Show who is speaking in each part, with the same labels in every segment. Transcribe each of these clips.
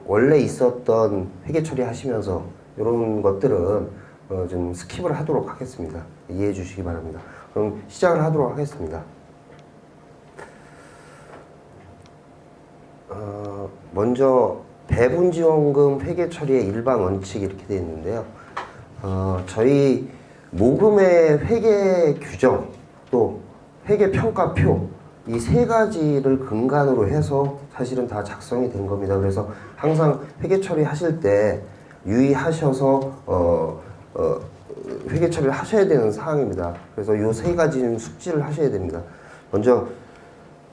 Speaker 1: 원래 있었던 회계 처리하시면서 이런 것들은 좀 스킵을 하도록 하겠습니다. 이해해 주시기 바랍니다. 그럼 시작을 하도록 하겠습니다. 먼저 배분지원금 회계 처리의 일반 원칙이 이렇게 되어 있는데요. 저희 모금의 회계 규정 또 회계 평가표 이 세 가지를 근간으로 해서 사실은 다 작성이 된 겁니다. 그래서 항상 회계 처리하실 때 유의하셔서 회계 처리를 하셔야 되는 사항입니다. 그래서 이 세 가지는 숙지를 하셔야 됩니다. 먼저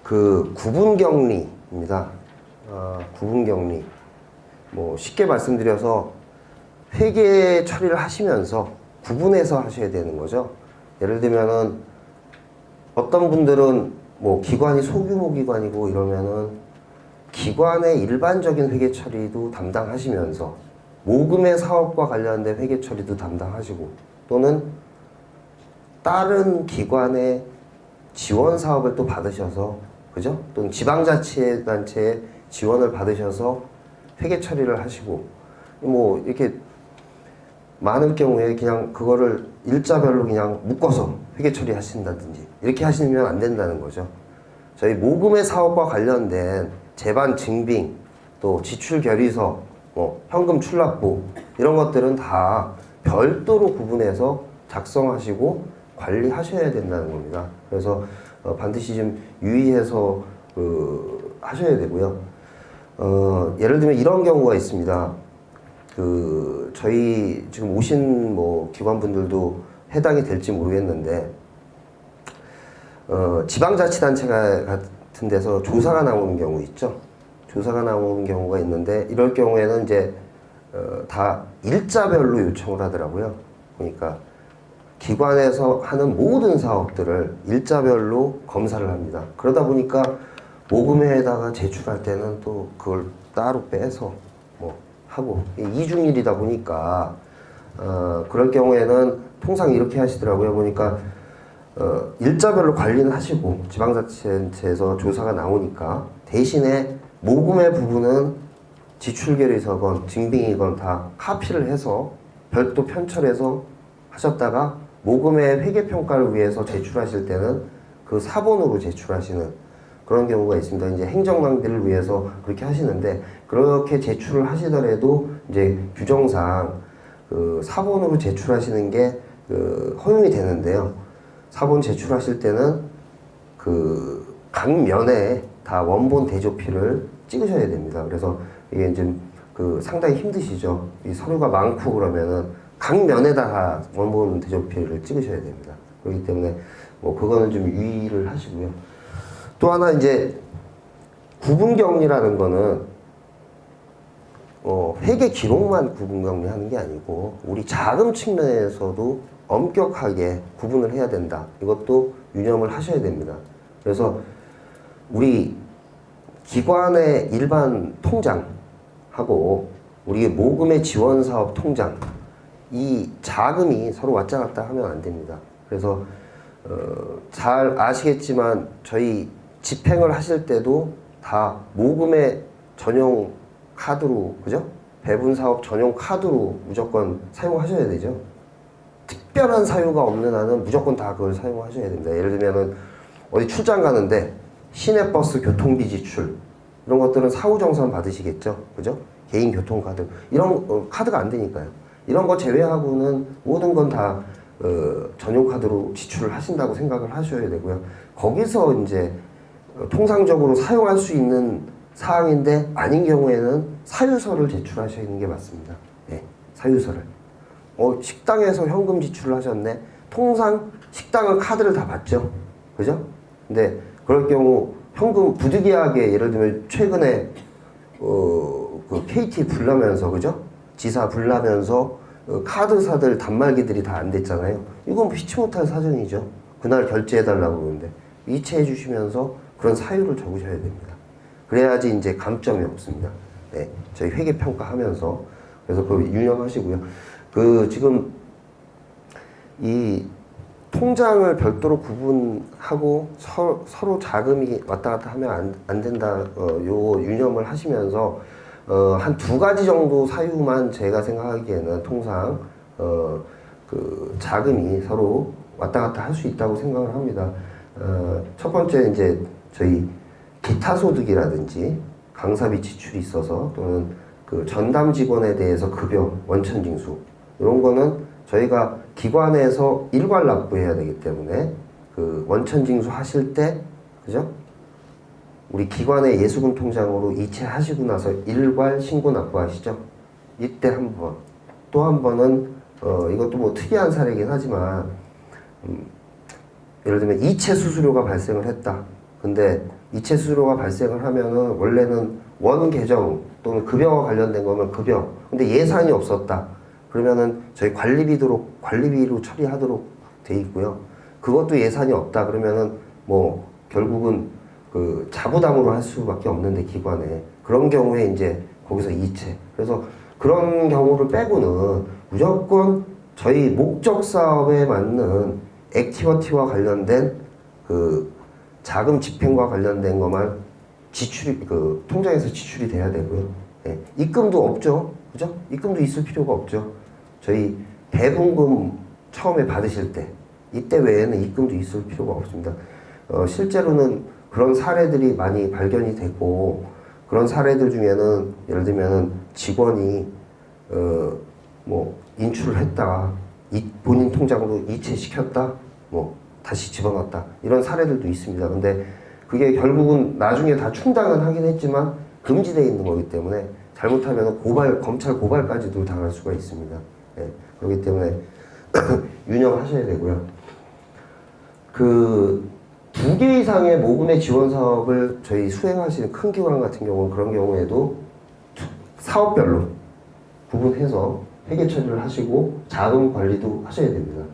Speaker 1: 그 구분격리입니다. 구분격리. 뭐 쉽게 말씀드려서 회계 처리를 하시면서 구분해서 하셔야 되는 거죠. 예를 들면은 어떤 분들은 뭐 기관이 소규모 기관이고 이러면은 기관의 일반적인 회계 처리도 담당하시면서 모금의 사업과 관련된 회계 처리도 담당하시고 또는 다른 기관의 지원 사업을 또 받으셔서 그죠? 또는 지방자치단체의 지원을 받으셔서 회계 처리를 하시고 뭐 이렇게 많을 경우에 그냥 그거를 일자별로 그냥 묶어서 회계 처리하신다든지 이렇게 하시면 안 된다는 거죠. 저희 모금의 사업과 관련된 재반 증빙, 또 지출 결의서, 뭐 현금 출납부 이런 것들은 다 별도로 구분해서 작성하시고 관리하셔야 된다는 겁니다. 그래서 반드시 좀 유의해서 하셔야 되고요. 예를 들면 이런 경우가 있습니다. 저희 지금 오신 뭐 기관분들도 해당이 될지 모르겠는데, 지방자치단체 같은 데서 조사가 나오는 경우 있죠. 조사가 나오는 경우가 있는데, 이럴 경우에는 이제, 다 일자별로 요청을 하더라고요. 그러니까, 기관에서 하는 모든 사업들을 일자별로 검사를 합니다. 그러다 보니까 모금회에다가 제출할 때는 또 그걸 따로 빼서 뭐 하고 이중일이다 보니까 그럴 경우에는 통상 이렇게 하시더라고요. 보니까 일자별로 관리는 하시고 지방자치단체에서 조사가 나오니까 대신에 모금의 부분은 지출결의서건 증빙이건 다 카피를 해서 별도 편철해서 하셨다가 모금의 회계평가를 위해서 제출하실 때는 그 사본으로 제출하시는 그런 경우가 있습니다. 이제 행정낭비를 위해서 그렇게 하시는데 그렇게 제출을 하시더라도 이제 규정상 그 사본으로 제출하시는 게 허용이 되는데요. 사본 제출하실 때는 그 각 면에 다 원본 대조피를 찍으셔야 됩니다. 그래서 이게 이제 상당히 힘드시죠. 이 서류가 많고 그러면은 각 면에다가 원본 대조피를 찍으셔야 됩니다. 그렇기 때문에 뭐 그거는 좀 유의를 하시고요. 또 하나 이제 구분격리라는 거는 회계 기록만 구분격리하는 게 아니고 우리 자금 측면에서도 엄격하게 구분을 해야 된다. 이것도 유념을 하셔야 됩니다. 그래서 우리 기관의 일반 통장하고 우리 모금의 지원사업 통장 이 자금이 서로 왔다 갔다 하면 안 됩니다. 그래서 잘 아시겠지만 저희 집행을 하실 때도 다 모금의 전용 카드로 그죠? 배분사업 전용 카드로 무조건 사용하셔야 되죠. 특별한 사유가 없는 한은 무조건 다 그걸 사용하셔야 됩니다. 예를 들면은 어디 출장 가는데 시내버스 교통비 지출 이런 것들은 사후정산 받으시겠죠. 그죠? 개인 교통카드 이런 카드가 안 되니까요. 이런 거 제외하고는 모든 건 다 전용 카드로 지출을 하신다고 생각을 하셔야 되고요. 거기서 이제 통상적으로 사용할 수 있는 사항인데 아닌 경우에는 사유서를 제출하시는 게 맞습니다. 네, 사유서를. 식당에서 현금 지출을 하셨네. 통상 식당은 카드를 다 받죠. 그죠? 근데 그럴 경우 현금 부득이하게 예를 들면 최근에 그 KT 불나면서 그죠? 지사 불나면서 카드사들 단말기들이 다 안 됐잖아요. 이건 피치 못할 사정이죠. 그날 결제해달라고 그러는데 이체해 주시면서 그런 사유를 적으셔야 됩니다. 그래야지 이제 감점이 없습니다. 네, 저희 회계평가하면서 그래서 그거 유념하시고요. 지금 이 통장을 별도로 구분하고 서로 자금이 왔다 갔다 하면 안 된다. 요 유념을 하시면서 한 두 가지 정도 사유만 제가 생각하기에는 통상 그 자금이 서로 왔다 갔다 할 수 있다고 생각을 합니다. 첫 번째 이제 저희 기타 소득이라든지 강사비 지출이 있어서 또는 그 전담 직원에 대해서 급여, 원천 징수 이런 거는 저희가 기관에서 일괄 납부해야 되기 때문에 그 원천 징수 하실 때 그죠? 우리 기관의 예수금 통장으로 이체하시고 나서 일괄 신고 납부하시죠. 이때 한 번, 또 한 번은 이것도 뭐 특이한 사례이긴 하지만 예를 들면 이체 수수료가 발생을 했다. 근데 이체 수수료가 발생을 하면은 원래는 원 계정 또는 급여와 관련된 거면 급여. 근데 예산이 없었다. 그러면은 저희 관리비로 처리하도록 돼 있고요. 그것도 예산이 없다. 그러면은 뭐 결국은 그 자부담으로 할 수밖에 없는데 기관에 그런 경우에 이제 거기서 이체. 그래서 그런 경우를 빼고는 무조건 저희 목적 사업에 맞는 액티비티와 관련된 그 자금 집행과 관련된 것만 지출이 그 통장에서 지출이 돼야 되고요. 예. 입금도 없죠, 그죠? 입금도 있을 필요가 없죠. 저희 배분금 처음에 받으실 때 이때 외에는 입금도 있을 필요가 없습니다. 실제로는 그런 사례들이 많이 발견이 되고 그런 사례들 중에는 예를 들면 직원이 뭐 인출을 했다, 본인 통장으로 이체시켰다, 뭐 다시 집어넣었다 이런 사례들도 있습니다. 근데 그게 결국은 나중에 다 충당은 하긴 했지만 금지되어 있는 거기 때문에 잘못하면 검찰 고발까지도 당할 수가 있습니다. 예, 그렇기 때문에 유념하셔야 되고요. 그 2개 이상의 모금의 지원 사업을 저희 수행하시는 큰 기관 같은 경우는 그런 경우에도 사업별로 구분해서 회계 처리를 하시고 자금 관리도 하셔야 됩니다.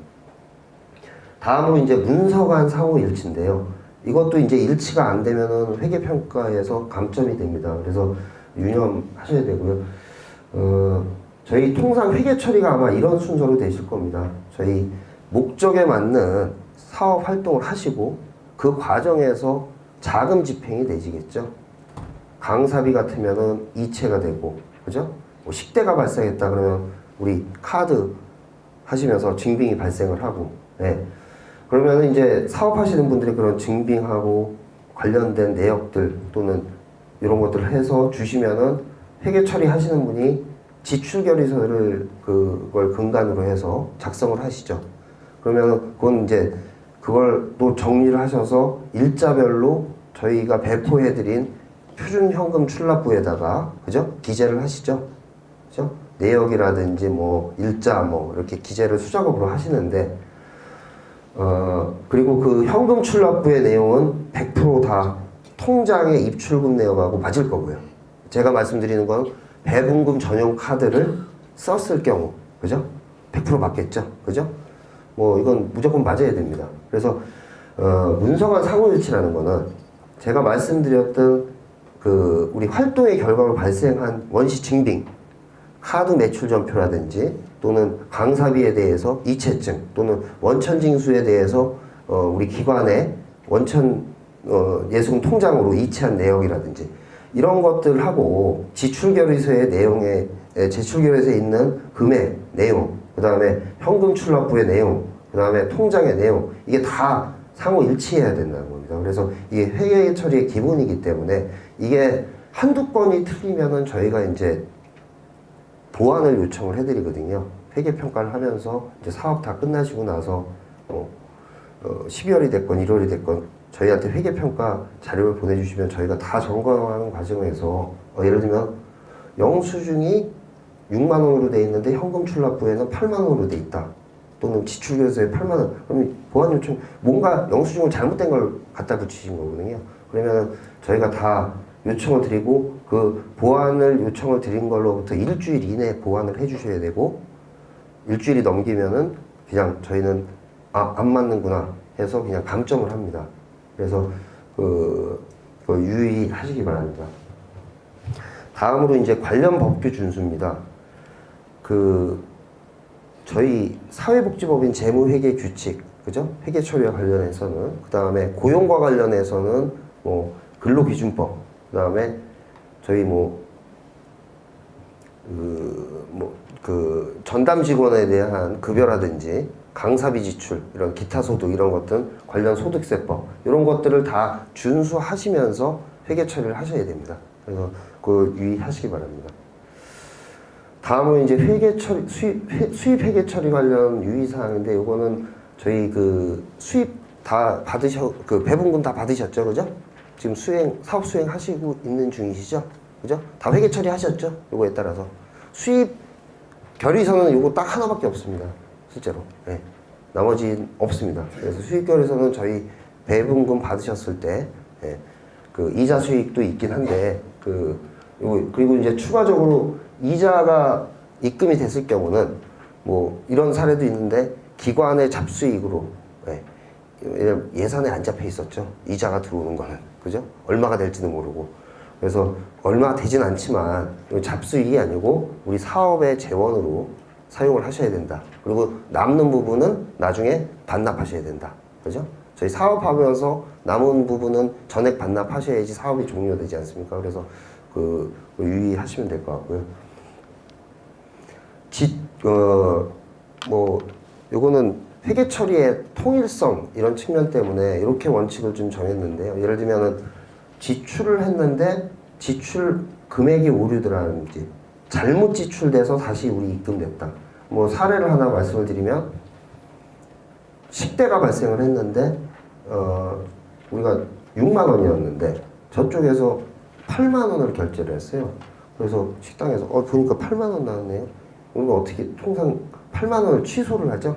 Speaker 1: 다음으로 이제 문서간 상호 일치인데요. 이것도 이제 일치가 안 되면은 회계 평가에서 감점이 됩니다. 그래서 유념하셔야 되고요. 저희 통상 회계 처리가 아마 이런 순서로 되실 겁니다. 저희 목적에 맞는 사업 활동을 하시고 그 과정에서 자금 집행이 되시겠죠. 강사비 같으면은 이체가 되고, 그죠? 뭐 식대가 발생했다 그러면 우리 카드 하시면서 증빙이 발생을 하고, 네. 그러면 이제 사업하시는 분들이 그런 증빙하고 관련된 내역들 또는 이런 것들을 해서 주시면은 회계 처리하시는 분이 지출결의서를 그걸 근간으로 해서 작성을 하시죠. 그러면 그건 이제 그걸 또 정리를 하셔서 일자별로 저희가 배포해드린 표준현금 출납부에다가 그죠? 기재를 하시죠. 그죠? 내역이라든지 뭐 일자 뭐 이렇게 기재를 수작업으로 하시는데 그리고 그 현금 출납부의 내용은 100% 다 통장의 입출금 내역하고 맞을 거고요. 제가 말씀드리는 건 배분금 전용 카드를 썼을 경우, 그죠? 100% 맞겠죠? 그죠? 뭐 이건 무조건 맞아야 됩니다. 그래서 문서간 상호일치라는 거는 제가 말씀드렸던 그 우리 활동의 결과로 발생한 원시 증빙, 카드 매출 전표라든지 또는 강사비에 대해서 이체증 또는 원천 징수에 대해서 우리 기관의 원천 예수금 통장으로 이체한 내역이라든지 이런 것들하고 지출결의서의 내용에 제출결의서에 있는 금액 내용, 그 다음에 현금 출납부의 내용, 그 다음에 통장의 내용 이게 다 상호 일치해야 된다는 겁니다. 그래서 이게 회계 처리의 기본이기 때문에 이게 한두 건이 틀리면은 저희가 이제 보완을 요청을 해드리거든요. 회계 평가를 하면서 이제 사업 다 끝나시고 나서 12월이 됐건 1월이 됐건 저희한테 회계 평가 자료를 보내주시면 저희가 다 점검하는 과정에서 예를 들면 영수증이 6만 원으로 돼 있는데 현금 출납부에는 8만 원으로 돼 있다. 또는 지출결의서에 8만 원. 그럼 보완 요청 뭔가 영수증을 잘못된 걸 갖다 붙이신 거거든요. 그러면 저희가 다 요청을 드리고 그 보완을 요청을 드린 걸로부터 일주일 이내에 보완을 해주셔야 되고 일주일이 넘기면은 그냥 저희는 안 맞는구나 해서 그냥 감점을 합니다. 그래서 유의하시기 바랍니다. 다음으로 이제 관련 법규 준수입니다. 저희 사회복지법인 재무회계 규칙, 그죠? 회계 처리와 관련해서는 그 다음에 고용과 관련해서는 뭐 근로기준법, 그 다음에 저희 뭐 전담 직원에 대한 급여라든지 강사비 지출, 이런 기타 소득 이런 것들 관련 소득세법 이런 것들을 다 준수하시면서 회계 처리를 하셔야 됩니다. 그래서 그 유의하시기 바랍니다. 다음은 이제 회계 처리 수입 회계 처리 관련 유의 사항인데 이거는 저희 그 수입 다 배분금 다 받으셨죠, 그죠? 지금 사업 수행 하시고 있는 중이시죠, 그죠? 다 회계 처리 하셨죠? 요거에 따라서 수입 결의서는 요거 딱 하나밖에 없습니다, 실제로. 네. 나머지 없습니다. 그래서 수입 결의서는 저희 배분금 받으셨을 때, 네. 그 이자 수익도 있긴 한데 그리고 이제 추가적으로 이자가 입금이 됐을 경우는 뭐 이런 사례도 있는데 기관의 잡수익으로, 네. 예산에 안 잡혀 있었죠. 이자가 들어오는 거는, 그죠? 얼마가 될지는 모르고. 그래서 얼마 되진 않지만 잡수익이 아니고 우리 사업의 재원으로 사용을 하셔야 된다. 그리고 남는 부분은 나중에 반납하셔야 된다. 그죠? 저희 사업하면서 남은 부분은 전액 반납하셔야지 사업이 종료되지 않습니까? 그래서 유의하시면 될 것 같고요. 요거는 회계 처리의 통일성 이런 측면 때문에 이렇게 원칙을 좀 정했는데요. 예를 들면은 지출을 했는데 지출 금액이 오류더라든지 잘못 지출돼서 다시 우리 입금됐다. 뭐 사례를 하나 말씀을 드리면 식대가 발생을 했는데 우리가 6만 원이었는데 저쪽에서 8만 원을 결제를 했어요. 그래서 식당에서 보니까 8만 원 나왔네요. 우리가 어떻게 통상 8만 원을 취소를 하죠?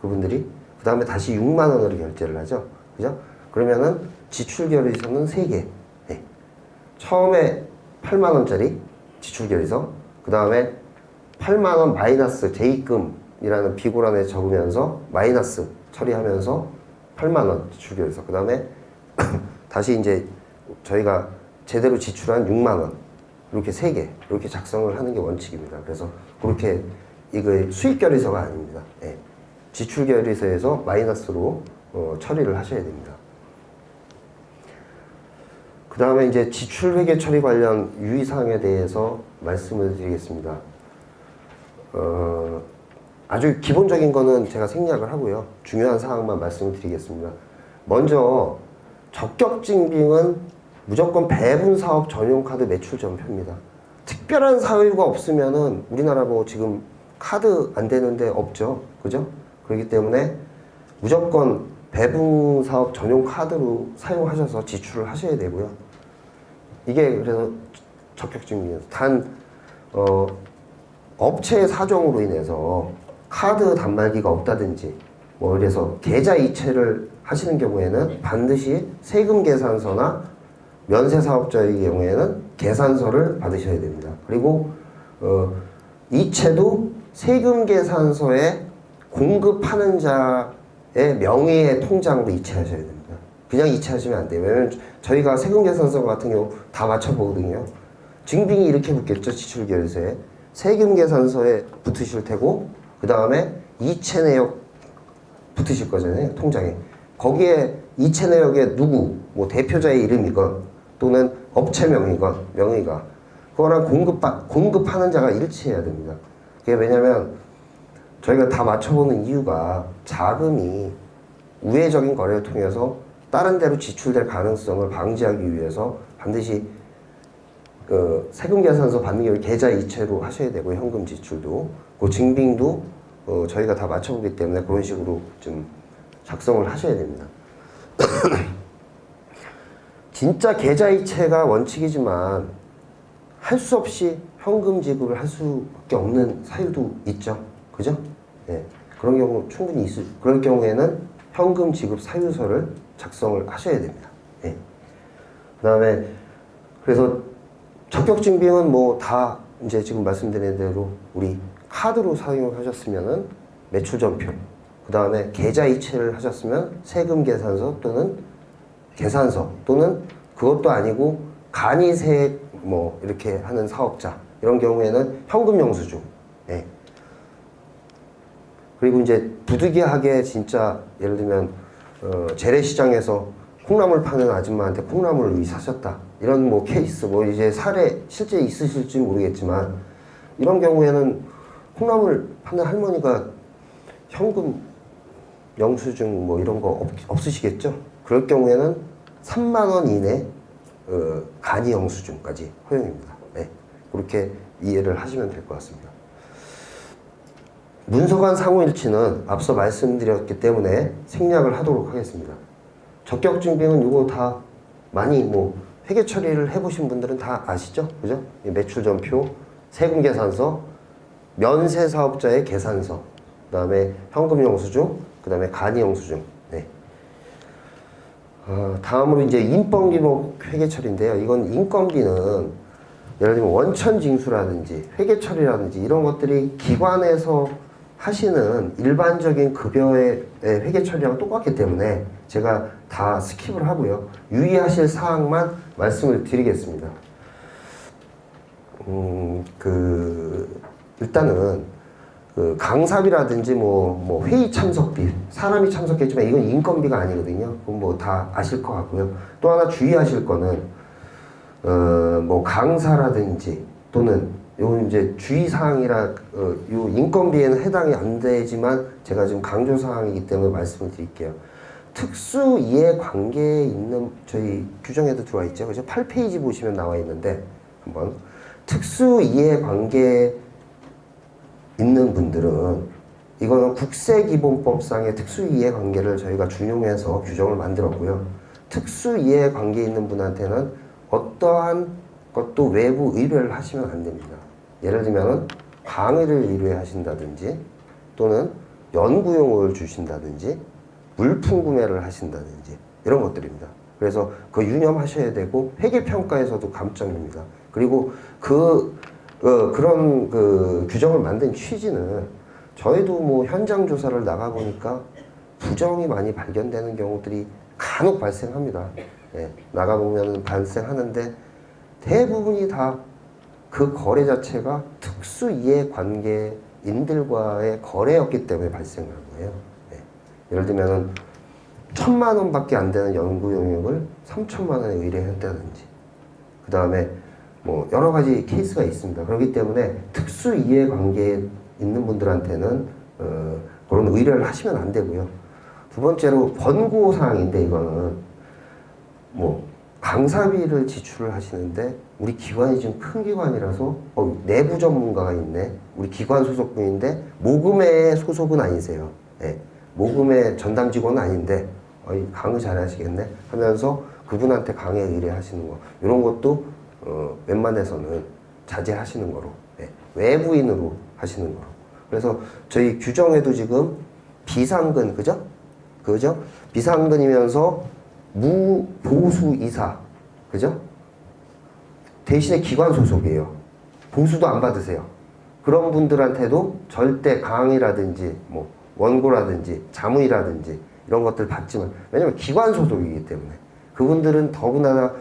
Speaker 1: 그분들이 그 다음에 다시 6만 원으로 결제를 하죠. 그죠? 그러면은 지출 결의서는 3개. 네. 처음에 8만 원짜리 지출 결의서, 그 다음에 8만 원 마이너스 재입금이라는 비고란에 적으면서 마이너스 처리하면서 8만 원 지출 결의서, 그 다음에 다시 이제 저희가 제대로 지출한 6만 원, 이렇게 3개 이렇게 작성을 하는 게 원칙입니다. 그래서 그렇게 이거 수익 결의서가 아닙니다. 네. 지출 결의서에서 마이너스로 처리를 하셔야 됩니다. 그 다음에 이제 지출 회계 처리 관련 유의사항에 대해서 말씀을 드리겠습니다. 아주 기본적인 거는 제가 생략을 하고요. 중요한 사항만 말씀을 드리겠습니다. 먼저 적격증빙은 무조건 배분사업 전용카드 매출전표입니다. 특별한 사유가 없으면은 우리나라 뭐 지금 카드 안 되는데 없죠. 그죠? 그렇기 때문에 무조건 배분사업 전용 카드로 사용하셔서 지출을 하셔야 되고요. 이게 그래서 적격증빙이에요. 업체의 사정으로 인해서 카드 단말기가 없다든지 뭐 이래서 계좌 이체를 하시는 경우에는 반드시 세금 계산서나 면세 사업자의 경우에는 계산서를 받으셔야 됩니다. 그리고 이체도 세금 계산서에 공급하는 자의 명의의 통장으로 이체하셔야 됩니다. 그냥 이체하시면 안 돼요. 왜냐면 저희가 세금 계산서 같은 경우 다 맞춰보거든요. 증빙이 이렇게 붙겠죠. 지출 결의서에. 세금 계산서에 붙으실 테고 그 다음에 이체 내역 붙으실 거잖아요. 통장에. 거기에 이체 내역에 누구, 뭐 대표자의 이름이건 또는 업체 명의가 그거랑 공급하는 자가 일치해야 됩니다. 그게 왜냐면 저희가 다 맞춰보는 이유가 자금이 우회적인 거래를 통해서 다른 데로 지출될 가능성을 방지하기 위해서 반드시 세금 계산서 받는 경우 계좌 이체로 하셔야 되고 현금 지출도 그 증빙도 저희가 다 맞춰보기 때문에 그런 식으로 좀 작성을 하셔야 됩니다. 진짜 계좌 이체가 원칙이지만 할 수 없이 현금 지급을 할 수밖에 없는 사유도 있죠. 그죠? 네. 그런 경우 충분히 그럴 경우에는 현금 지급 사유서를 작성을 하셔야 됩니다. 네. 그 다음에 그래서 적격증빙은 뭐 다 이제 지금 말씀드린 대로 우리 카드로 사용하셨으면은 매출전표, 그 다음에 계좌 이체를 하셨으면 세금 계산서 또는 계산서 또는 그것도 아니고 간이세액 뭐 이렇게 하는 사업자 이런 경우에는 현금 영수증. 네. 그리고 이제 부득이하게 진짜 예를 들면 재래시장에서 콩나물 파는 아줌마한테 콩나물을 사셨다 이런 뭐 케이스 뭐 이제 사례 실제 있으실지 모르겠지만 이런 경우에는 콩나물 파는 할머니가 현금 영수증 뭐 이런 거 없으시겠죠? 그럴 경우에는 3만 원 이내 간이 영수증까지 허용입니다. 네. 그렇게 이해를 하시면 될 것 같습니다. 문서간 상호일치는 앞서 말씀드렸기 때문에 생략을 하도록 하겠습니다. 적격증빙은 이거 다 많이 뭐 회계 처리를 해보신 분들은 다 아시죠? 그죠? 매출전표, 세금계산서, 면세사업자의 계산서, 그 다음에 현금영수증, 그 다음에 간이영수증. 네. 다음으로 이제 인건비목 회계처리인데요. 이건 인건비는 예를 들면 원천징수라든지 회계처리라든지 이런 것들이 기관에서 하시는 일반적인 급여의 회계처리랑 똑같기 때문에 제가 다 스킵을 하고요. 유의하실 사항만 말씀을 드리겠습니다. 일단은 강사비라든지 뭐 회의 참석비, 사람이 참석했지만 이건 인건비가 아니거든요. 그건 뭐 다 아실 것 같고요. 또 하나 주의하실 거는 뭐 강사라든지 또는 요 이제 주의사항이라 요 인건비에는 해당이 안 되지만 제가 지금 강조사항이기 때문에 말씀을 드릴게요. 특수 이해관계에 있는 저희 규정에도 들어와 있죠. 그죠? 8페이지 보시면 나와 있는데 한번 특수 이해관계에 있는 분들은 이거는 국세기본법상의 특수 이해관계를 저희가 준용해서 규정을 만들었고요. 특수 이해관계에 있는 분한테는 어떠한 것도 외부 의뢰를 하시면 안 됩니다. 예를 들면 강의를 의뢰하신다든지 또는 연구용을 주신다든지 물품 구매를 하신다든지 이런 것들입니다. 그래서 그거 유념하셔야 되고 회계평가에서도 감점입니다. 그리고 그런 규정을 만든 취지는 저희도 뭐 현장 조사를 나가보니까 부정이 많이 발견되는 경우들이 간혹 발생합니다. 예, 나가보면 발생하는데 대부분이 다 그 거래 자체가 특수 이해관계인들과의 거래였기 때문에 발생한 거예요. 예, 예를 들면 1,000만 원밖에 안 되는 연구 용역을 3,000만 원에 의뢰했다든지 그 다음에 뭐 여러 가지 케이스가 있습니다. 그렇기 때문에 특수 이해관계에 있는 분들한테는 그런 의뢰를 하시면 안 되고요. 두 번째로 권고사항인데 이거는 뭐 강사비를 지출을 하시는데 우리 기관이 좀 큰 기관이라서 내부 전문가가 있네. 우리 기관 소속분인데 모금회 소속은 아니세요. 네. 모금회 전담 직원은 아닌데 강의 잘하시겠네 하면서 그분한테 강의 의뢰하시는 거 이런 것도 웬만해서는 자제하시는 거로 네. 외부인으로 하시는 거로. 그래서 저희 규정에도 지금 비상근 그죠? 비상근이면서 무보수이사 그죠? 대신에 기관 소속이에요. 보수도 안 받으세요. 그런 분들한테도 절대 강의라든지 뭐 원고라든지 자문이라든지 이런 것들 받지만 왜냐면 기관 소속이기 때문에 그분들은 더군다나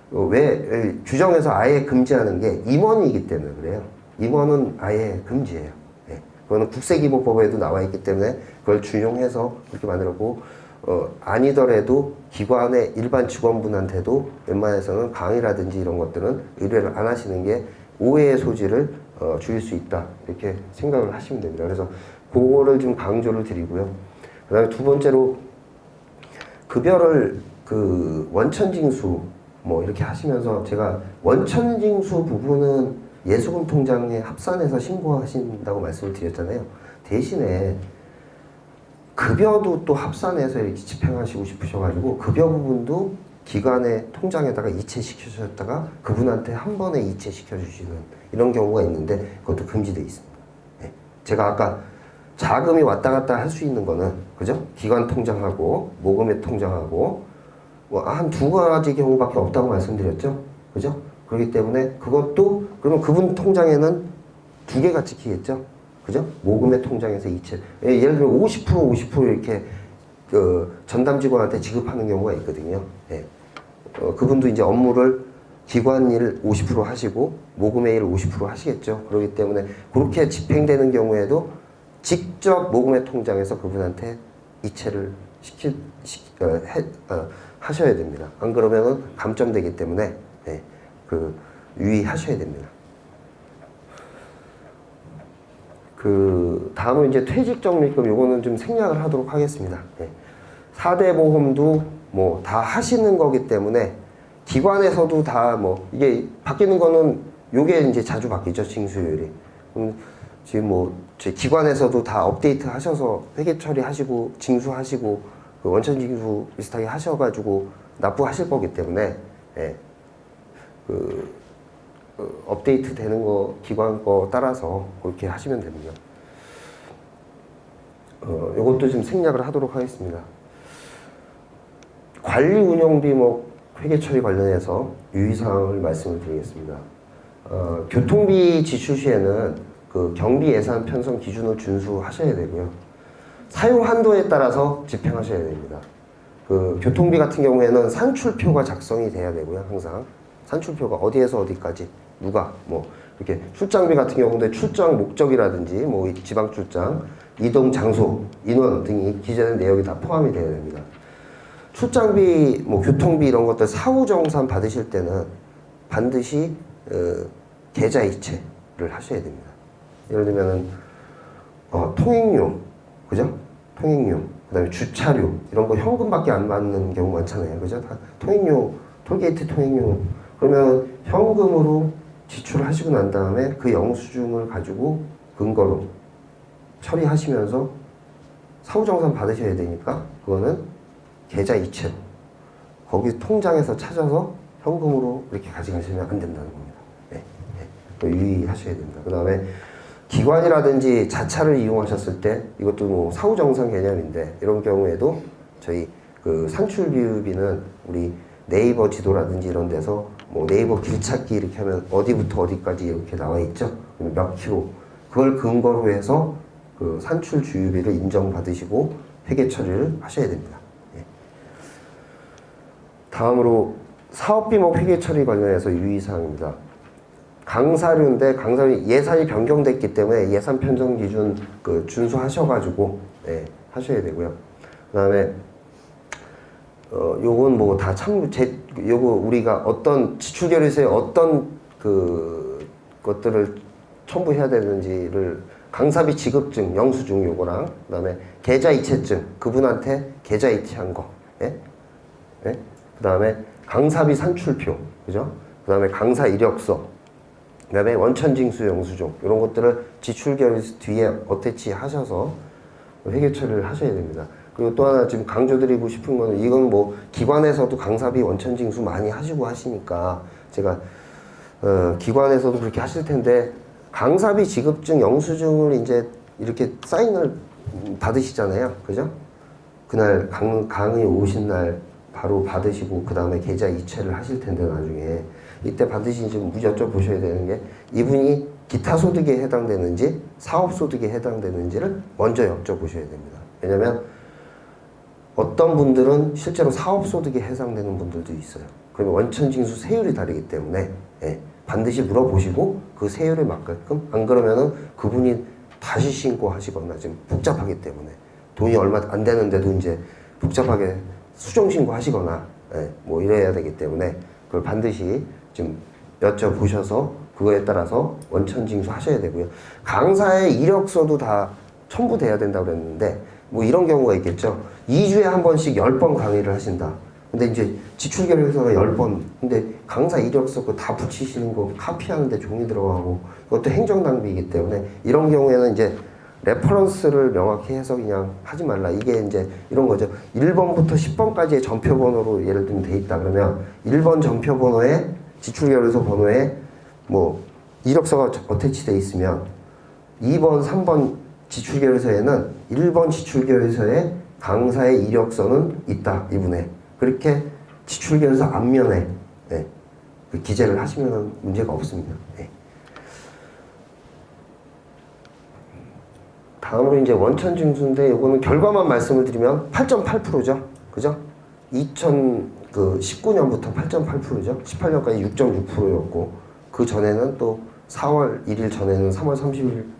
Speaker 1: 왜 규정에서 아예 금지하는 게 임원이기 때문에 그래요. 임원은 아예 금지예요. 네. 그거는 국세기본법에도 나와 있기 때문에 그걸 준용해서 그렇게 만들었고 아니더라도 기관의 일반 직원분한테도 웬만해서는 강의라든지 이런 것들은 의뢰를 안 하시는 게 오해의 소지를 줄일 수 있다 이렇게 생각을 하시면 됩니다. 그래서 그거를 좀 강조를 드리고요. 그 다음에 두 번째로 급여를 원천징수 뭐 이렇게 하시면서 제가 원천징수 부분은 예수금 통장에 합산해서 신고하신다고 말씀을 드렸잖아요. 대신에 급여도 또 합산해서 이렇게 집행하시고 싶으셔가지고 급여 부분도 기관의 통장에다가 이체시켜주셨다가 그분한테 한 번에 이체시켜주시는 이런 경우가 있는데 그것도 금지되어 있습니다. 네. 제가 아까 자금이 왔다 갔다 할 수 있는 거는 그죠? 기관 통장하고 모금의 통장하고 뭐 한 두 가지 경우밖에 없다고 말씀드렸죠? 그죠? 그렇기 때문에 그것도 그러면 그분 통장에는 두 개가 찍히겠죠? 그죠? 모금의 통장에서 이체. 예를 들어 50% 이렇게 전담 직원한테 지급하는 경우가 있거든요. 예. 그분도 이제 업무를 기관 일 50% 하시고 모금의 일 50% 하시겠죠. 그렇기 때문에 그렇게 집행되는 경우에도 직접 모금의 통장에서 그분한테 이체를 하셔야 됩니다. 안 그러면은 감점되기 때문에 유의하셔야 됩니다. 그 다음은 이제 퇴직적립금 요거는 좀 생략을 하도록 하겠습니다. 예. 4대 보험도 뭐 다 하시는 거기 때문에 기관에서도 다 뭐 이게 바뀌는 거는 요게 이제 자주 바뀌죠, 징수율이. 지금 뭐 제 기관에서도 다 업데이트 하셔서 회계 처리하시고 징수하시고 그 원천 징수 비슷하게 하셔가지고 납부하실 거기 때문에 예. 업데이트 되는 거 기관 거 따라서 그렇게 하시면 됩니다. 요것도 좀 생략을 하도록 하겠습니다. 관리 운영비 뭐 회계 처리 관련해서 유의사항을 말씀을 드리겠습니다. 교통비 지출 시에는 그 경비 예산 편성 기준을 준수하셔야 되고요. 사용 한도에 따라서 집행하셔야 됩니다. 그 교통비 같은 경우에는 산출표가 작성이 돼야 되고요. 항상 산출표가 어디에서 어디까지 누가 뭐 이렇게 출장비 같은 경우인데 출장 목적이라든지 뭐 지방 출장, 이동 장소, 인원 등이 기재된 내역이 다 포함이 되어야 됩니다. 출장비, 뭐 교통비 이런 것들 사후정산 받으실 때는 반드시 계좌이체를 하셔야 됩니다. 예를 들면은 통행료, 그죠? 통행료, 그다음에 주차료 이런 거 현금밖에 안 받는 경우 많잖아요, 그죠? 다 통행료, 톨게이트 통행료 그러면 현금으로 지출하시고 난 다음에 그 영수증을 가지고 근거로 처리하시면서 사후정산 받으셔야 되니까 그거는 계좌 이체로 거기 통장에서 찾아서 현금으로 이렇게 가져가시면 안 된다는 겁니다. 네, 네. 유의하셔야 됩니다. 그 다음에 기관이라든지 자차를 이용하셨을 때 이것도 뭐 사후정산 개념인데 이런 경우에도 저희 그 산출비율비는 우리 네이버 지도라든지 이런 데서 뭐 네이버 길찾기 이렇게 하면 어디부터 어디까지 이렇게 나와 있죠. 몇 킬로 그걸 근거로 해서 그 산출 주유비를 인정받으시고 회계 처리를 하셔야 됩니다. 예. 다음으로 사업비목 회계 처리 관련해서 유의사항입니다. 강사료인데 강사료 예산이 변경됐기 때문에 예산 편성 기준 그 준수하셔가지고 예, 하셔야 되고요. 그다음에 요건 뭐 다 요거 우리가 어떤 지출 결의서에 어떤 그 것들을 첨부해야 되는지를 강사비 지급증, 영수증 요거랑 그다음에 계좌 이체증 그분한테 계좌 이체한 거, 예? 예? 그다음에 강사비 산출표, 그죠? 그다음에 강사 이력서, 그다음에 원천징수 영수증 이런 것들을 지출 결의서 뒤에 어태치 하셔서 회계 처리를 하셔야 됩니다. 그리고 또 하나 지금 강조드리고 싶은 거는 이건 뭐 기관에서도 강사비 원천징수 많이 하시고 하시니까 제가 기관에서도 그렇게 하실 텐데 강사비 지급증 영수증을 이제 이렇게 사인을 받으시잖아요, 그죠? 그날 강의 오신 날 바로 받으시고 그 다음에 계좌 이체를 하실 텐데 나중에 이때 반드시 좀 여쭤보셔야 되는 게 이분이 기타 소득에 해당되는지 사업 소득에 해당되는지를 먼저 여쭤보셔야 됩니다. 왜냐면 어떤 분들은 실제로 사업소득에 해당되는 분들도 있어요. 그러면 원천징수 세율이 다르기 때문에 예, 반드시 물어보시고 그 세율에 맞게끔 안 그러면은 그분이 다시 신고하시거나 지금 복잡하기 때문에 돈이 얼마 안 되는데도 이제 복잡하게 수정 신고하시거나 예, 뭐 이래야 되기 때문에 그걸 반드시 좀 여쭤보셔서 그거에 따라서 원천징수 하셔야 되고요. 강사의 이력서도 다 첨부돼야 된다고 그랬는데 뭐 이런 경우가 있겠죠. 2주에 한 번씩 10번 강의를 하신다. 근데 이제 지출 결의서가 10번. 근데 강사 이력서 그거 다 붙이시는 거 카피하는데 종이 들어가고 그것도 행정 낭비이기 때문에 이런 경우에는 이제 레퍼런스를 명확히 해서 그냥 하지 말라. 이게 이제 이런 거죠. 1번부터 10번까지의 전표 번호로 예를 들면 돼 있다 그러면 1번 전표 번호에 지출 결의서 번호에 뭐 이력서가 어태치 돼 있으면 2번, 3번 지출 결의서에는 1번 지출 결의서에 강사의 이력서는 있다. 이분의. 그렇게 지출 결의서 앞면에 네, 그 기재를 하시면 문제가 없습니다. 네. 다음으로 이제 원천징수인데 이거는 결과만 말씀을 드리면 8.8%죠. 그죠? 2019년부터 8.8%죠. 18년까지 6.6%였고 그 전에는 또 4월 1일 전에는 3월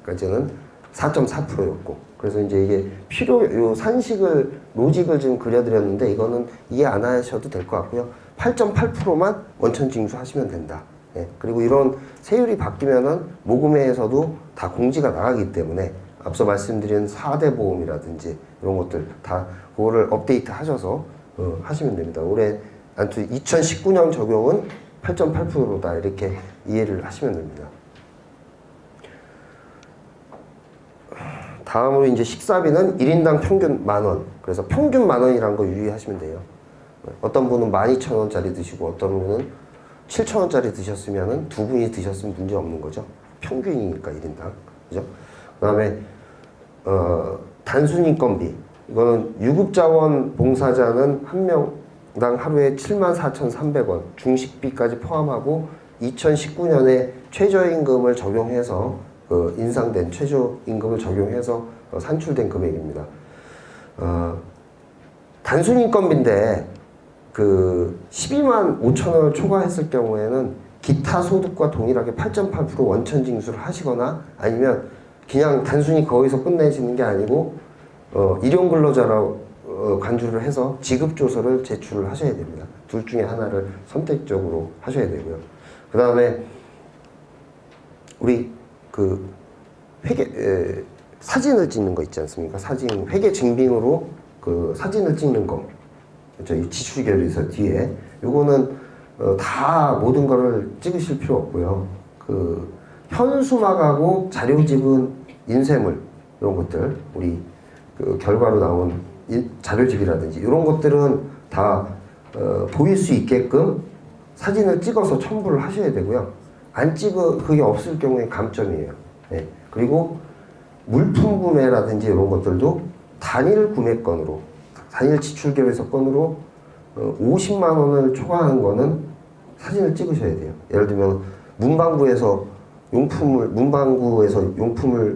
Speaker 1: 30일까지는 4.4%였고 그래서 이제 이게 요 산식을 로직을 지금 그려드렸는데 이거는 이해 안 하셔도 될 것 같고요. 8.8%만 원천징수 하시면 된다. 예. 그리고 이런 세율이 바뀌면은 모금회에서도 다 공지가 나가기 때문에 앞서 말씀드린 4대 보험이라든지 이런 것들 다 그거를 업데이트 하셔서 하시면 됩니다. 올해 아무튼 2019년 적용은 8.8%다 이렇게 이해를 하시면 됩니다. 다음으로 이제 식사비는 1인당 평균 10,000원. 그래서 평균 10,000원이라는 거 유의하시면 돼요. 어떤 분은 12,000원짜리 드시고 어떤 분은 7,000원짜리 드셨으면은 두 분이 드셨으면 문제 없는 거죠. 평균이니까 1인당. 그죠? 그 다음에, 단순인건비. 이거는 유급자원 봉사자는 한 명당 하루에 74,300원. 중식비까지 포함하고 2019년에 최저임금을 적용해서 인상된 최저임금을 적용해서 산출된 금액입니다. 단순인건비인데 12만 5천 원을 초과했을 경우에는 기타 소득과 동일하게 8.8% 원천 징수를 하시거나 아니면 그냥 단순히 거기서 끝내시는 게 아니고 일용 근로자라고 간주를 해서 지급조서를 제출을 하셔야 됩니다. 둘 중에 하나를 선택적으로 하셔야 되고요. 그 다음에 우리 사진을 찍는 거 있지 않습니까? 회계 증빙으로 사진을 찍는 거. 저희 지출결의서 뒤에. 요거는, 다 모든 거를 찍으실 필요 없고요. 현수막하고 자료집은 인쇄물, 이런 것들, 우리 결과로 나온 자료집이라든지, 이런 것들은 다, 보일 수 있게끔 사진을 찍어서 첨부를 하셔야 되고요. 그게 없을 경우에 감점이에요. 네. 그리고 물품 구매라든지 이런 것들도 단일 구매건으로, 단일 지출결의서 건으로 50만 원을 초과하는 거는 사진을 찍으셔야 돼요. 예를 들면 문방구에서 용품을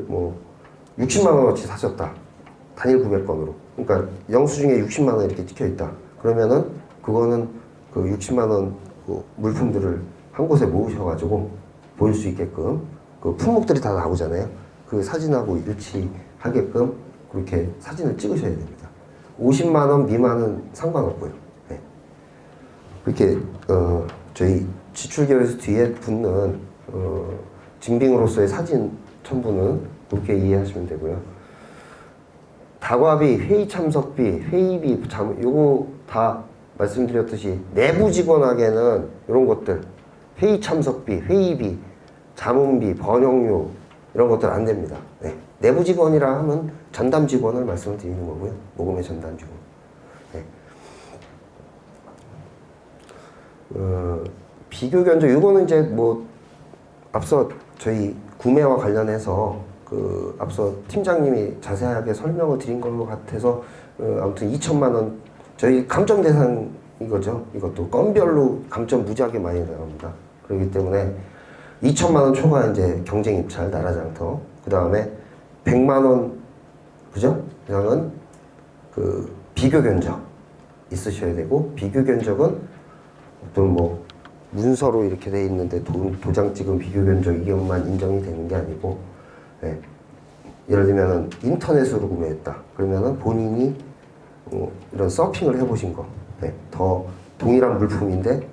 Speaker 1: 뭐 60만 원어치 사셨다. 단일 구매건으로. 그러니까 영수증에 60만 원 이렇게 찍혀 있다. 그러면은 그거는 60만 원 물품들을 한 곳에 모으셔가지고 보일 수 있게끔 품목들이 다 나오잖아요. 그 사진하고 일치하게끔 그렇게 사진을 찍으셔야 됩니다. 50만 원 미만은 상관없고요. 네. 그렇게 저희 지출결의서 뒤에 붙는 증빙으로서의 사진 첨부는 그렇게 이해하시면 되고요. 다과비, 회의 참석비, 회의비, 요거 다 말씀드렸듯이 내부 직원에게는 이런 것들 회의 참석비, 회의비, 자문비, 번역료 이런 것들 안 됩니다. 네. 내부 직원이라 하면 전담 직원을 말씀을 드리는 거고요. 모금의 전담 직원. 네. 비교 견적 이거는 이제 뭐 앞서 저희 구매와 관련해서 앞서 팀장님이 자세하게 설명을 드린 것 같아서 아무튼 2천만 원 저희 감점 대상 이거죠. 이것도 건별로 감점 무지하게 많이 나갑니다. 그렇기 때문에 2천만 원 초과 이제 경쟁 입찰 나라장터. 그 다음에 100만 원 그죠? 이상은 비교 견적 있으셔야 되고 비교 견적은 어떤 뭐 문서로 이렇게 돼 있는데 도장 찍은 비교 견적 이것만 인정이 되는 게 아니고 네. 예를 들면은 인터넷으로 구매했다. 그러면은 본인이 이런 서핑을 해보신 거. 네, 더 동일한 물품인데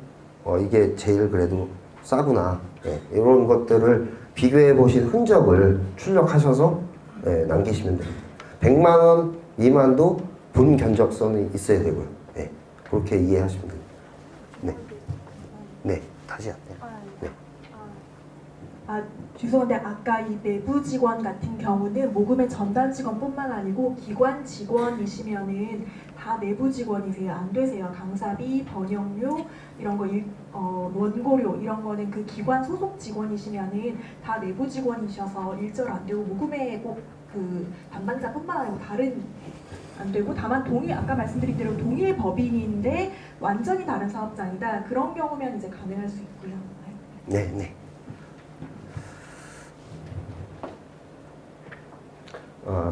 Speaker 1: 이게 제일 그래도 싸구나. 네, 이런 것들을 비교해 보신 흔적을 출력하셔서 네, 남기시면 됩니다. 100만 원 미만도 본 견적서는 있어야 되고요. 네, 그렇게 이해하시면 됩니다. 네, 네, 다시 할게요. 네.
Speaker 2: 죄송한데 아까 이 내부 직원 같은 경우는 모금의 전담 직원뿐만 아니고 기관 직원이시면은 다 내부 직원이세요. 안 되세요. 강사비, 번역료 이런 거 원고료 이런 거는 그 기관 소속 직원이시면은 다 내부 직원이셔서 일절 안 되고 모금의 꼭 담당자뿐만 아니고 다른 안 되고 다만 아까 말씀드린 대로 동일 법인인데 완전히 다른 사업장이다. 그런 경우면 이제 가능할 수 있고요.
Speaker 1: 네, 네.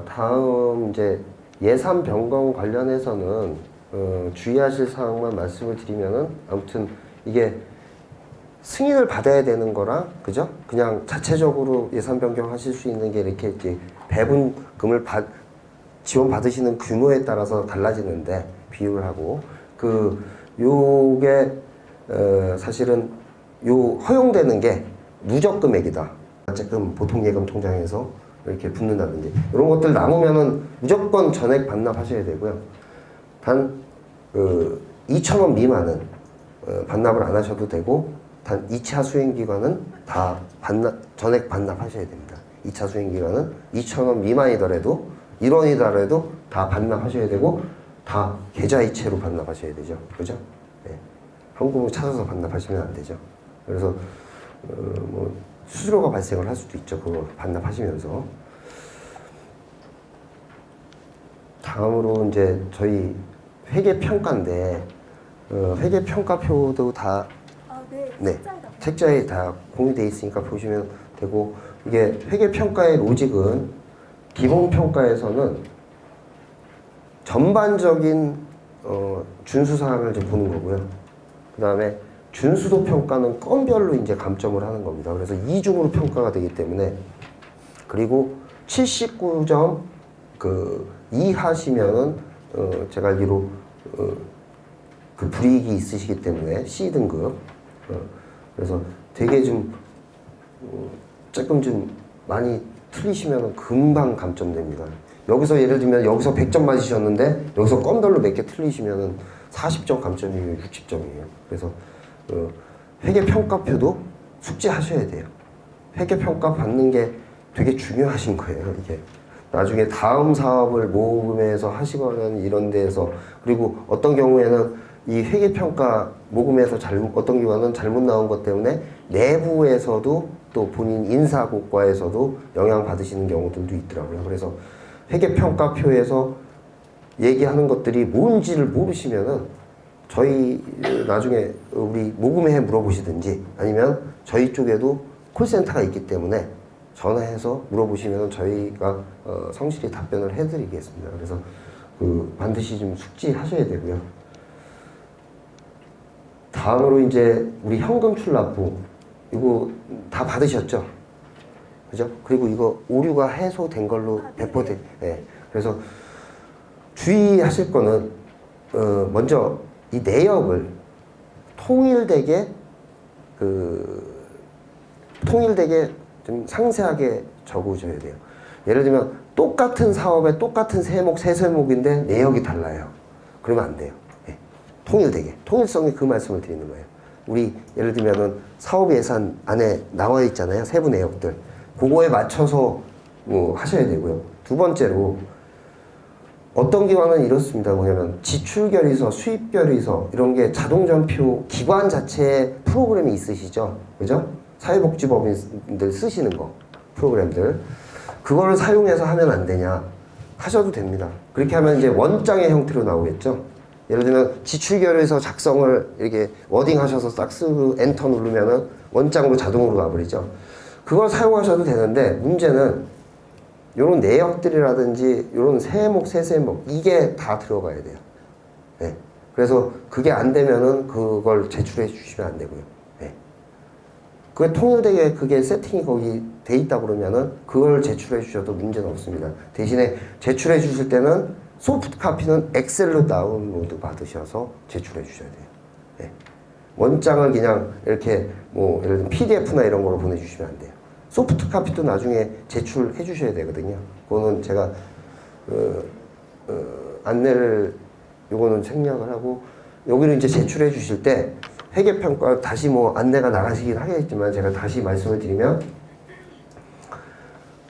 Speaker 1: 다음 이제 예산 변경 관련해서는 주의하실 사항만 말씀을 드리면은 아무튼 이게 승인을 받아야 되는 거랑 그죠? 그냥 자체적으로 예산 변경하실 수 있는 게 이렇게 이제 배분금을 지원 받으시는 규모에 따라서 달라지는데 비율을 하고 요게 사실은 허용되는 게 누적 금액이다. 가채금 보통예금 통장에서 이렇게 붓는다든지 이런 것들 남으면은 무조건 전액 반납하셔야 되고요. 단 2,000원 미만은 반납을 안 하셔도 되고 단 2차 수행기간은 다 전액 반납하셔야 됩니다. 2차 수행기간은 2,000원 미만이더라도 1원이더라도 다 반납하셔야 되고 다 계좌이체로 반납하셔야 되죠. 그죠? 네. 현금을 찾아서 반납하시면 안 되죠. 그래서 뭐 수수료가 발생을 할 수도 있죠. 그거 반납하시면서. 다음으로 이제 저희 회계평가인데 회계평가표도 다 네, 책자에 다 공유되어 있으니까 보시면 되고 이게 회계평가의 로직은 기본평가에서는 전반적인 준수사항을 좀 보는 거고요. 그 다음에 준수도 평가는 건별로 이제 감점을 하는 겁니다. 그래서 이중으로 평가가 되기 때문에 그리고 79점 이하시면은 제가 알기로 그 불이익이 있으시기 때문에 C등급 그래서 되게 좀 조금 좀 많이 틀리시면 금방 감점됩니다. 여기서 예를 들면 여기서 100점 맞으셨는데 여기서 건별로 몇 개 틀리시면 40점 감점이면 60점이에요. 그래서 회계평가표도 숙지하셔야 돼요. 회계평가 받는 게 되게 중요하신 거예요. 이게 나중에 다음 사업을 모금에서 하시거나 이런 데에서 그리고 어떤 경우에는 이 회계평가 모금에서 어떤 경우는 잘못 나온 것 때문에 내부에서도 또 본인 인사고과에서도 영향받으시는 경우들도 있더라고요. 그래서 회계평가표에서 얘기하는 것들이 뭔지를 모르시면은 저희 나중에 우리 모금회에 물어보시든지 아니면 저희 쪽에도 콜센터가 있기 때문에 전화해서 물어보시면 저희가 성실히 답변을 해드리겠습니다. 그래서 반드시 좀 숙지하셔야 되고요. 다음으로 이제 우리 현금 출납부 이거 다 받으셨죠? 그죠? 그리고 이거 오류가 해소된 걸로 배포돼. 네. 그래서 주의하실 거는 먼저 이 내역을 통일되게 좀 상세하게 적으셔야 돼요. 예를 들면 똑같은 사업에 똑같은 세목 세 세목인데 내역이 달라요. 그러면 안 돼요. 네. 통일되게 통일성이 그 말씀을 드리는 거예요. 우리 예를 들면은 사업 예산 안에 나와 있잖아요. 세부 내역들 그거에 맞춰서 뭐 하셔야 되고요. 두 번째로 어떤 기관은 이렇습니다. 뭐냐면 지출결의서, 수입결의서 이런 게 자동전표 기관 자체에 프로그램이 있으시죠. 그죠? 사회복지법인들 쓰시는 거 프로그램들 그거를 사용해서 하면 안 되냐? 하셔도 됩니다. 그렇게 하면 이제 원장의 형태로 나오겠죠. 예를 들면 지출결의서 작성을 이렇게 워딩하셔서 싹 쓰고 엔터 누르면은 원장으로 자동으로 가버리죠. 그걸 사용하셔도 되는데 문제는 이런 내역들이라든지 이런 세목 세세목 이게 다 들어가야 돼요. 네. 그래서 그게 안 되면은 그걸 제출해 주시면 안 되고요. 네. 그게 통일되게 그게 세팅이 거기 돼 있다 그러면은 그걸 제출해 주셔도 문제는 없습니다. 대신에 제출해 주실 때는 소프트 카피는 엑셀로 다운로드 받으셔서 제출해 주셔야 돼요. 네. 원장을 그냥 이렇게 뭐 예를 들면 PDF나 이런 거로 보내주시면 안 돼요. 소프트 카피도 나중에 제출해 주셔야 되거든요. 그거는 제가 안내를 요거는 생략을 하고 여기는 이제 제출해 주실 때 회계평가 다시 뭐 안내가 나가시긴 하겠지만 제가 다시 말씀을 드리면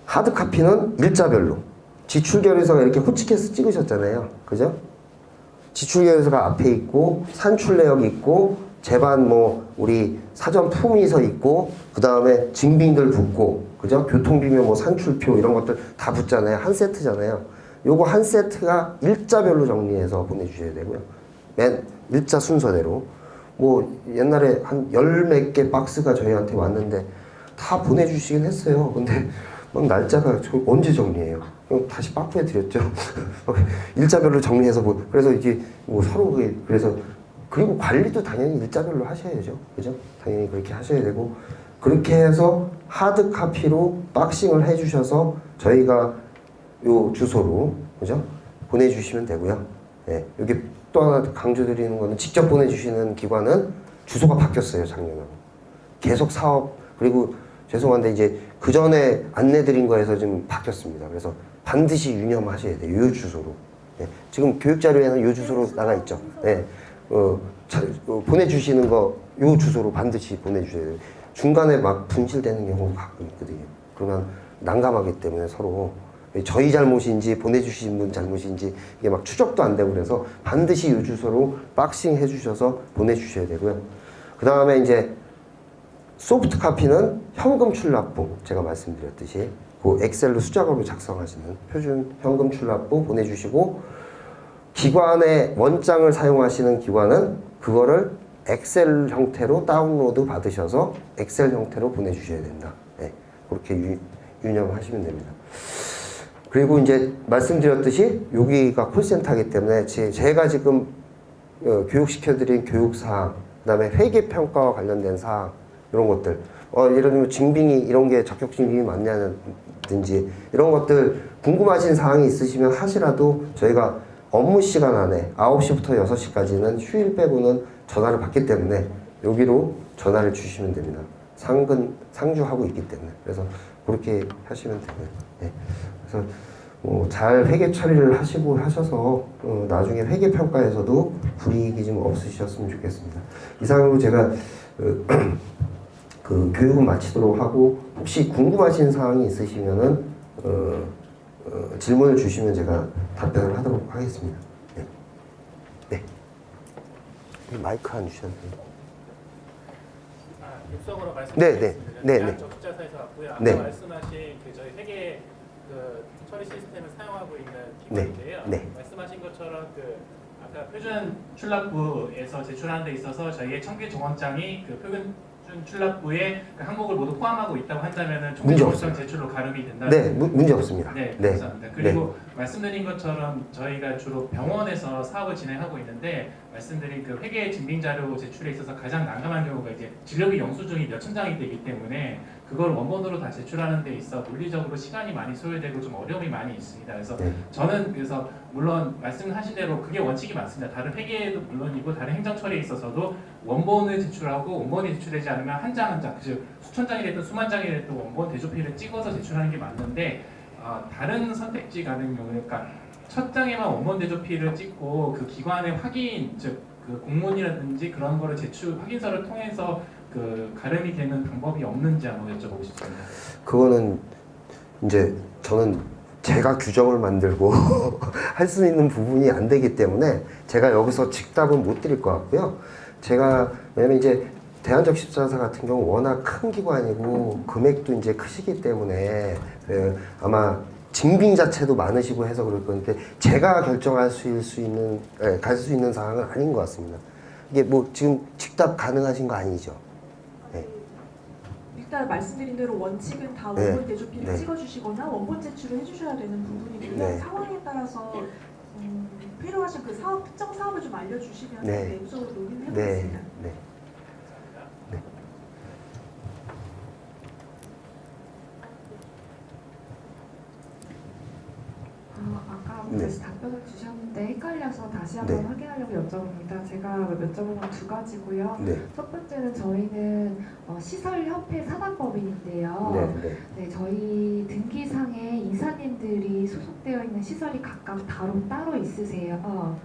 Speaker 1: 하드 카피는 일자별로 지출결의서가 이렇게 호치케스 찍으셨잖아요. 그죠? 지출결의서가 앞에 있고 산출내역이 있고 재반 뭐 우리 사전 품위서 있고 그 다음에 증빙들 붙고 그죠? 교통비면 뭐 산출표 이런 것들 다 붙잖아요. 한 세트잖아요. 요거 한 세트가 일자별로 정리해서 보내주셔야 되고요. 맨 일자 순서대로 뭐 옛날에 한 열 몇 개 박스가 저희한테 왔는데 다 보내주시긴 했어요. 근데 막 날짜가 저 언제 정리해요? 그럼 다시 빠꾸해 드렸죠. 일자별로 정리해서 뭐 그래서 이게 뭐 서로 그래서 그리고 관리도 당연히 일자별로 하셔야죠. 그죠? 당연히 그렇게 하셔야 되고 그렇게 해서 하드 카피로 박싱을 해주셔서 저희가 요 주소로 그죠? 보내주시면 되고요. 네, 여기 또 하나 강조드리는 거는 직접 보내주시는 기관은 주소가 바뀌었어요. 작년하고 계속 사업 그리고 죄송한데 이제 그 전에 안내드린 거에서 좀 바뀌었습니다. 그래서 반드시 유념하셔야 돼요. 요 주소로. 예. 지금 교육 자료에는 요 주소로 나가 있죠. 예. 보내주시는 거 요 주소로 반드시 보내주셔야 돼요. 중간에 막 분실되는 경우가 가끔 있거든요. 그러면 난감하기 때문에 서로 저희 잘못인지 보내주신 분 잘못인지 이게 막 추적도 안 되고 그래서 반드시 이 주소로 박싱 해주셔서 보내주셔야 되고요. 그 다음에 이제 소프트 카피는 현금 출납부 제가 말씀드렸듯이 그 엑셀로 수작업으로 작성하시는 표준 현금 출납부 보내주시고 기관의 원장을 사용하시는 기관은 그거를 엑셀 형태로 다운로드 받으셔서 엑셀 형태로 보내주셔야 된다. 네, 그렇게 유념하시면 됩니다. 그리고 이제 말씀드렸듯이 여기가 콜센터이기 때문에 제가 지금 교육시켜드린 교육사항, 그 다음에 회계평가와 관련된 사항 이런 것들 예를 들면 징빙이 이런 게 적격 징빙이 맞냐든지 이런 것들 궁금하신 사항이 있으시면 하시라도 저희가 업무 시간 안에 9시부터 6시까지는 휴일 빼고는 전화를 받기 때문에 여기로 전화를 주시면 됩니다. 상주하고 있기 때문에 그래서 그렇게 하시면 되고요. 네. 그래서 잘 회계 처리를 하시고 하셔서 나중에 회계 평가에서도 불이익이 좀 없으셨으면 좋겠습니다. 이상으로 제가 그 교육은 마치도록 하고 혹시 궁금하신 사항이 있으시면은 질문을 주시면 제가 답변을 하도록 하겠습니다. 네. 네. 마이크 안 주셔도 돼요.
Speaker 3: 육성으로
Speaker 1: 네,
Speaker 3: 말씀드리겠습니다.
Speaker 1: 네.
Speaker 3: 대한적자사에서 왔고요. 아까
Speaker 1: 네.
Speaker 3: 말씀하신 그 저희 회계 그 처리 시스템을 사용하고 있는 기관인데요.
Speaker 1: 네.
Speaker 3: 말씀하신 것처럼 그 아까 표준 출납부에서 제출하는 데 있어서 저희의 청계 정원장이 그 표준 출납부에 그 항목을 모두 포함하고 있다고 한다면은 청계 정원장 제출로 가름이 된다.
Speaker 1: 네, 문제 없습니다.
Speaker 3: 네,
Speaker 1: 네.
Speaker 3: 감사합니다. 그리고 말씀드린 것처럼 저희가 주로 병원에서 사업을 진행하고 있는데 말씀드린 그 회계 증빙 자료 제출에 있어서 가장 난감한 경우가 이제 진료비 영수증이 몇천 장이 되기 때문에 그걸 원본으로 다 제출하는 데 있어 물리적으로 시간이 많이 소요되고 좀 어려움이 많이 있습니다. 그래서
Speaker 1: 네.
Speaker 3: 저는 그래서 물론 말씀하신 대로 그게 원칙이 맞습니다. 다른 회계에도 물론이고 다른 행정 처리에 있어서도 원본을 제출하고 원본이 제출되지 않으면 한 장 한 장, 즉 수천 장이 됐든 수만 장이 됐든 원본 대조필을 찍어서 제출하는 게 맞는데 다른 선택지 같은 경우에 그러니까 첫 장에만 원본 대조필을 찍고 그 기관의 확인, 즉 그 공문이라든지 그런 거를 제출 확인서를 통해서 그 가름이 되는 방법이 없는지 한번 여쭤보고 싶습니다.
Speaker 1: 그거는 이제 저는 제가 규정을 만들고 할 수 있는 부분이 안 되기 때문에 제가 여기서 직답은 못 드릴 것 같고요. 제가 왜냐면 이제 대한적십자사 같은 경우 워낙 큰 기관이고 금액도 이제 크시기 때문에 아마 징빙 자체도 많으시고 해서 그럴 건데 제가 결정할 수 있는 갈 수 있는 사항은 아닌 것 같습니다. 이게 뭐 지금 직답 가능하신 거 아니죠? 네.
Speaker 2: 일단 말씀드린 대로 원칙은 다
Speaker 1: 네.
Speaker 2: 원본 대조필을
Speaker 1: 네.
Speaker 2: 찍어주시거나 원본 제출을 해주셔야 되는 부분이고요.
Speaker 1: 네.
Speaker 2: 상황에 따라서 필요하신 그 특정 사업을 좀 알려주시면
Speaker 1: 네.
Speaker 2: 내부적으로
Speaker 1: 네.
Speaker 2: 논의해보겠습니다.
Speaker 1: 네.
Speaker 4: 아까
Speaker 1: 네.
Speaker 4: 다시 답변을 주셨는데 헷갈려서 다시 한번
Speaker 1: 네.
Speaker 4: 확인하려고 여쭤봅니다. 제가 여쭤본 건 두 가지고요.
Speaker 1: 네.
Speaker 4: 첫 번째는 저희는 시설협회 산하법인인데요.
Speaker 1: 네.
Speaker 4: 네, 저희 등기상에 이사님들이 소속되어 있는 시설이 각각 따로 있으세요.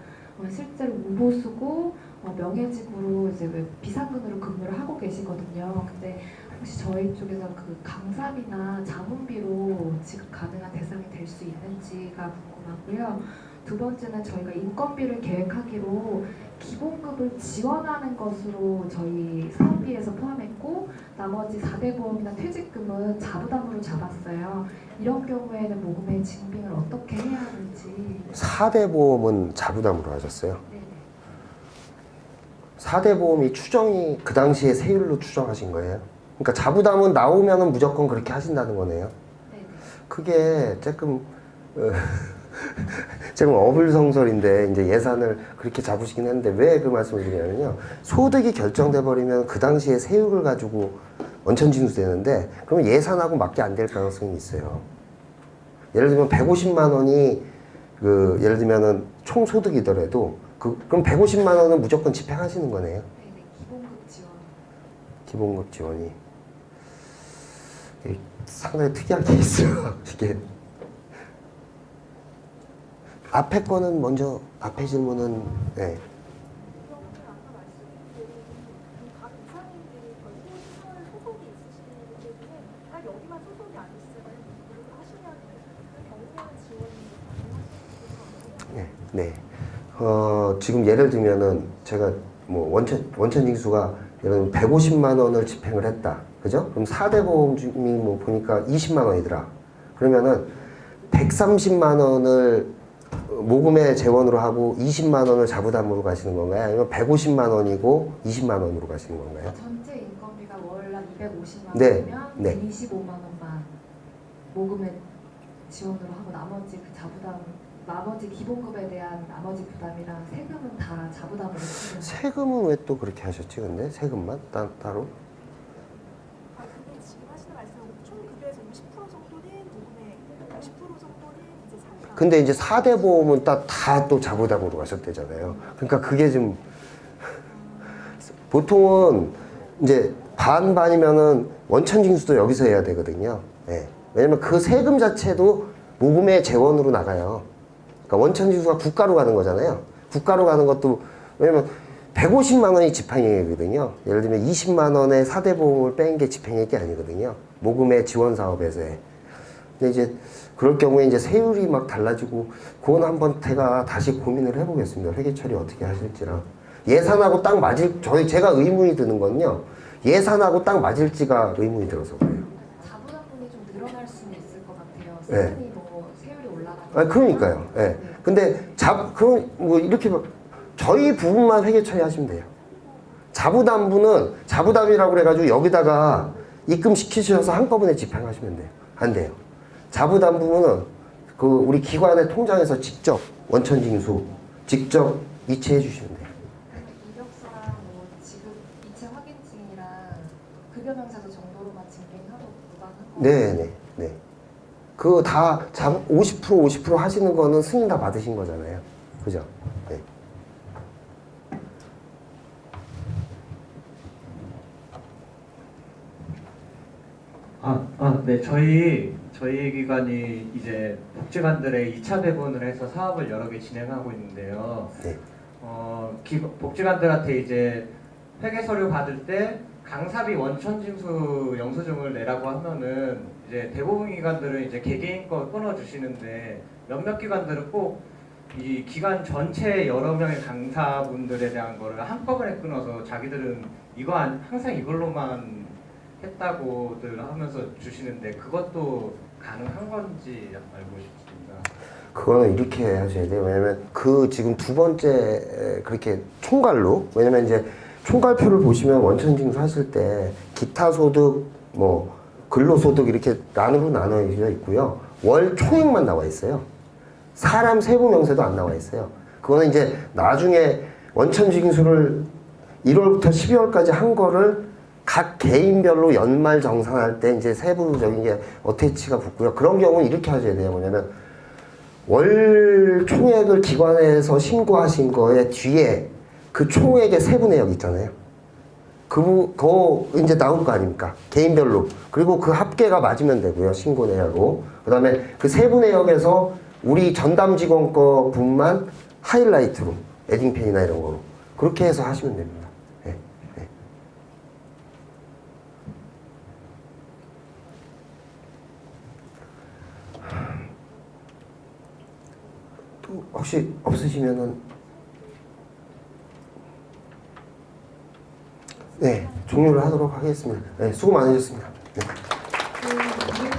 Speaker 4: 실제로 무보수고 명예직으로 이제 비상근으로 근무를 하고 계시거든요. 근데 혹시 저희 쪽에서 그 강사비나 자문비로 지급 가능한 대상이 될 수 있는지가 궁금하고요. 두 번째는 저희가 인건비를 계획하기로 기본급을 지원하는 것으로 저희 사업비에서 포함했고 나머지 4대 보험이나 퇴직금은 자부담으로 잡았어요. 이런 경우에는 모금의 증빙을 어떻게 해야 하는지.
Speaker 1: 4대 보험은 자부담으로 하셨어요?
Speaker 4: 네네.
Speaker 1: 4대 보험이 추정이 그 당시에 세율로 추정하신 거예요? 그러니까 자부담은 나오면은 무조건 그렇게 하신다는 거네요.
Speaker 4: 네네.
Speaker 1: 그게 조금 지금 어불성설인데 이제 예산을 그렇게 잡으시긴 했는데 왜 그 말씀을 드리냐면요. 소득이 결정돼 버리면 그 당시에 세율을 가지고 원천징수 되는데 그러면 예산하고 맞게 안 될 가능성이 있어요. 예를 들면 150만 원이 예를 들면은 총 소득이더라도 그럼 150만 원은 무조건 집행하시는 거네요.
Speaker 4: 네네. 기본급 지원.
Speaker 1: 기본급 지원이. 상당히 특이한 케이스요. 이게 앞에 거는 먼저 앞에 질문은 네. 네. 지금 예를 들면은 제가 뭐 원천징수가 예를 들면 150만 원을 집행을 했다. 그죠? 그럼 4대 보험이 뭐 보니까 20만 원이더라. 그러면은 130만 원을 모금의 재원으로 하고 20만 원을 자부담으로 가시는 건가요? 아니면 150만 원이고 20만 원으로 가시는 건가요?
Speaker 4: 전체 인건비가 월간 250만
Speaker 1: 네,
Speaker 4: 원이면
Speaker 1: 네.
Speaker 4: 25만 원만 모금의 지원으로 하고 나머지 그 자부담, 나머지 기본급에 대한 나머지 부담이랑 세금은 다 자부담으로 치는.
Speaker 1: 세금은 왜 또 그렇게 하셨지? 근데 세금만 따로?
Speaker 5: 그게 지금 하시는 말씀은 총 급여에서 50% 정도는 모금액, 50% 정도는 이제 자부담.
Speaker 1: 근데 이제 4대 보험은 다 또 자부담으로 가셨대잖아요. 그러니까 그게 좀 보통은 이제 반반이면은 원천징수도 여기서 해야 되거든요. 예. 왜냐면 그 세금 자체도 모금의 재원으로 나가요. 그러니까 원천징수가 국가로 가는 거잖아요. 국가로 가는 것도 왜냐면 150만 원이 집행액이거든요. 예를 들면 20만 원의 4대 보험을 뺀 게 집행액이 아니거든요. 모금의 지원 사업에서의. 근데 이제 그럴 경우에 이제 세율이 막 달라지고 그건 한번 제가 다시 고민을 해보겠습니다. 회계 처리 어떻게 하실지랑 예산하고 딱 제가 의문이 드는 건요. 예산하고 딱 맞을지가 의문이 들어서 그래요.
Speaker 4: 자부담분이 좀 늘어날 수는 있을 것 같아요.
Speaker 1: 네.
Speaker 4: 세금이 뭐 세율이 올라가고.
Speaker 1: 아, 그러니까요. 예. 네. 근데 그럼 뭐 이렇게 저희 부분만 회계 처리하시면 돼요. 자부담분은 자부담이라고 그래가지고 여기다가 입금시키셔서 한꺼번에 집행하시면 돼요. 안 돼요. 자부담 부분은 그 우리 기관의 통장에서 직접 원천징수 직접 이체해 주시면 돼요.
Speaker 4: 이력서랑 뭐 지급 이체 확인증이랑 급여 명세서 정도로만 증빙하고 무방한 거.
Speaker 1: 네네 네. 그 다 50% 하시는 거는 승인 다 받으신 거잖아요. 그죠? 네.
Speaker 6: 네. 저희 기관이 이제 복지관들의 2차 배분을 해서 사업을 여러 개 진행하고 있는데요.
Speaker 1: 네.
Speaker 6: 복지관들한테 이제 회계 서류 받을 때 강사비 원천징수 영수증을 내라고 하면은 이제 대부분 기관들은 이제 개개인 거 끊어주시는데 몇몇 기관들은 꼭 이 기관 전체 여러 명의 강사분들에 대한 거를 한꺼번에 끊어서 자기들은 항상 이걸로만 했다고들 하면서 주시는데 그것도 가능한 건지 알고 싶습니다.
Speaker 1: 그거는 이렇게 하셔야 돼요. 왜냐면 그 지금 두 번째 그렇게 총괄로 왜냐면 이제 총괄표를 보시면 원천징수 하실 때 기타 소득 뭐 근로소득 이렇게 나눠져 있고요. 월 총액만 나와 있어요. 사람 세부 명세도 안 나와 있어요. 그거는 이제 나중에 원천징수를 1월부터 12월까지 한 거를 각 개인별로 연말 정산할 때 이제 세부적인 게 어태치가 붙고요. 그런 경우는 이렇게 하셔야 돼요. 뭐냐면 월 총액을 기관에서 신고하신 거에 뒤에 그 총액의 세부 내역 있잖아요. 그거 이제 나올 거 아닙니까? 개인별로. 그리고 그 합계가 맞으면 되고요. 신고 내역으로. 그 다음에 그 세부 내역에서 우리 전담 직원 거분만 하이라이트로 에딩펜이나 이런 거로 그렇게 해서 하시면 됩니다. 네. 네. 또 혹시 없으시면은 네 종료를 하도록 하겠습니다. 네 수고 많으셨습니다. 네.
Speaker 4: 그